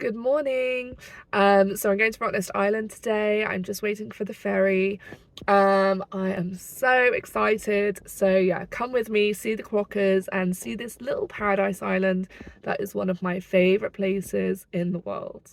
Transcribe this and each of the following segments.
good morning. So I'm going to Rottnest Island today. I'm just waiting for the ferry. I am so excited. So yeah, come with me, see the quokkas and see this little paradise island that is one of my favorite places in the world.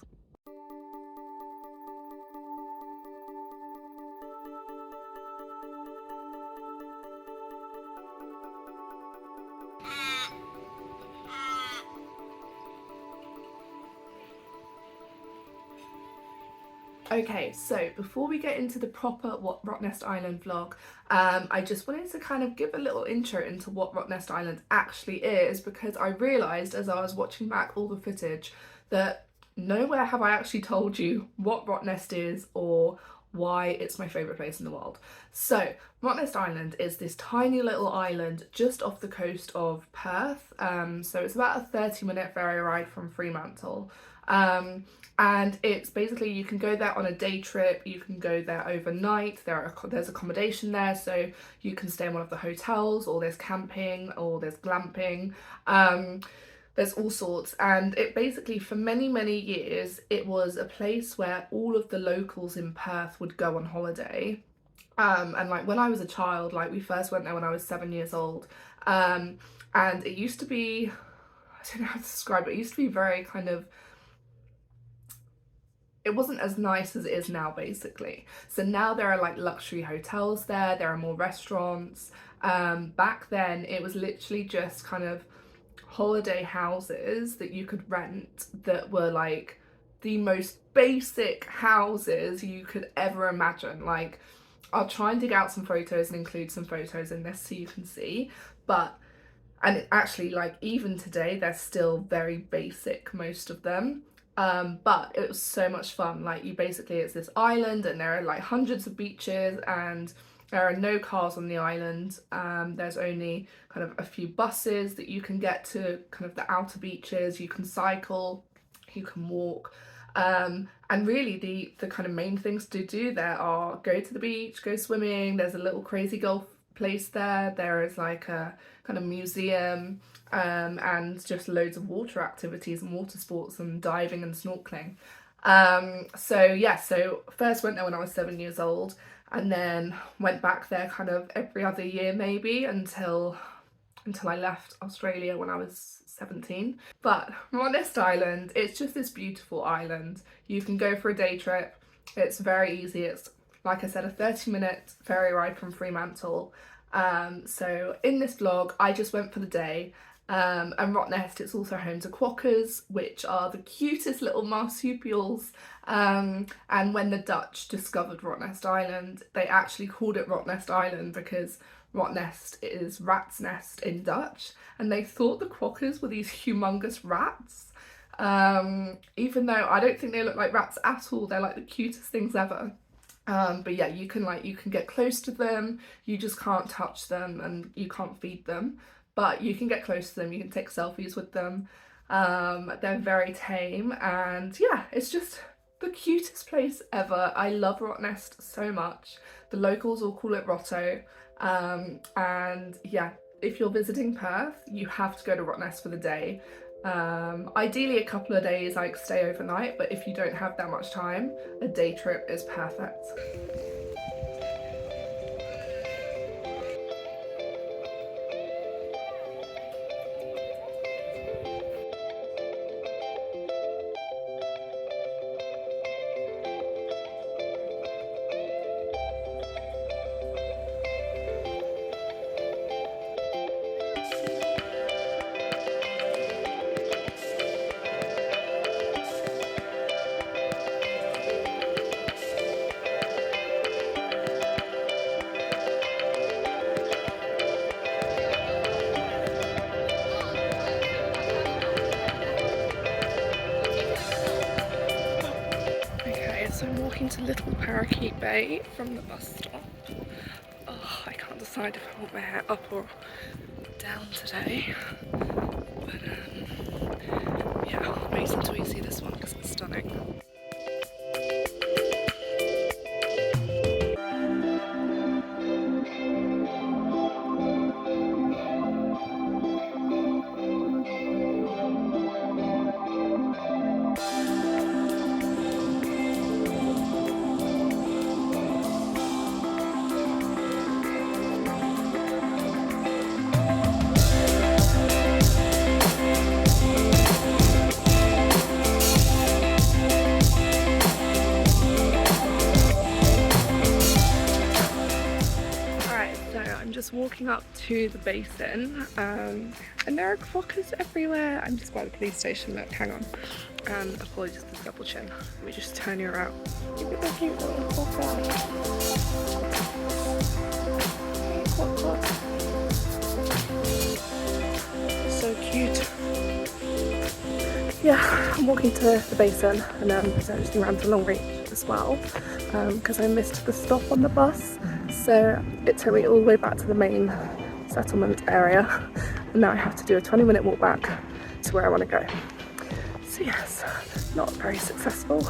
Okay, so before we get into the proper Rottnest Island vlog, I just wanted to kind of give a little intro into what Rottnest Island actually is, because I realised as I was watching back all the footage that nowhere have I actually told you what Rottnest is or why it's my favourite place in the world. So Rottnest Island is this tiny little island just off the coast of Perth. So it's about a 30-minute ferry ride from Fremantle. And it's basically, you can go there on a day trip, you can go there overnight, there's accommodation there, so you can stay in one of the hotels, or there's camping, or there's glamping, there's all sorts. And it basically, for many years, it was a place where all of the locals in Perth would go on holiday. And like when I was a child, like we first went there when I was 7 years old, and it used to be, I don't know how to describe it, it used to be very kind of, it wasn't as nice as it is now, basically. So now there are like luxury hotels there are more restaurants. Back then it was literally just kind of holiday houses that you could rent that were like the most basic houses you could ever imagine. Like, I'll try and dig out some photos and include some photos in this so you can see, and actually, like, even today they're still very basic, most of them. But it was so much fun. Like, it's this island and there are like hundreds of beaches and there are no cars on the island. There's only kind of a few buses that you can get to kind of the outer beaches. You can cycle, you can walk. And really the kind of main things to do there are go to the beach, go swimming. There's a little crazy golf place there. There is like a kind of museum, and just loads of water activities and water sports and diving and snorkeling. So first went there when I was 7 years old, and then went back there kind of every other year maybe until I left Australia when I was 17. But Rottnest Island, it's just this beautiful island. You can go for a day trip. It's very easy. It's, like I said, a 30-minute ferry ride from Fremantle. So in this vlog, I just went for the day. And Rottnest, it's also home to QUOKKA'S, which are the cutest little marsupials. And when the Dutch discovered Rottnest Island, they actually called it Rottnest Island because Rottnest is rat's nest in Dutch, and they thought the QUOKKA'S were these humongous rats. Even though I don't think they look like rats at all, they're like the cutest things ever. But yeah, you can get close to them, you just can't touch them and you can't feed them, but you can get close to them, you can take selfies with them. They're very tame, and yeah, it's just the cutest place ever. I love Rottnest so much. The locals all call it Rotto. And yeah, if you're visiting Perth, you have to go to Rottnest for the day. Ideally a couple of days, like stay overnight, but if you don't have that much time, a day trip is perfect. So I'm walking to Little Parakeet Bay from the bus stop. Oh, I can't decide if I want my hair up or down today. But yeah, I'll wait until you see this one because it's stunning. walking up to the basin, and there are quokkas everywhere. I'm just by the police station, look, hang on. And apologies for the double chin. Let me just turn you around. Look at the cute little quokka. So cute. Yeah, I'm walking to the basin and then potentially around to Long Reach as well, because I missed the stop on the bus. So it took me all the way back to the main settlement area, and now I have to do a 20-minute walk back to where I want to go. So yes, not very successful,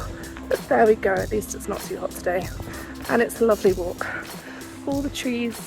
but there we go. At least it's not too hot today, and it's a lovely walk. All the trees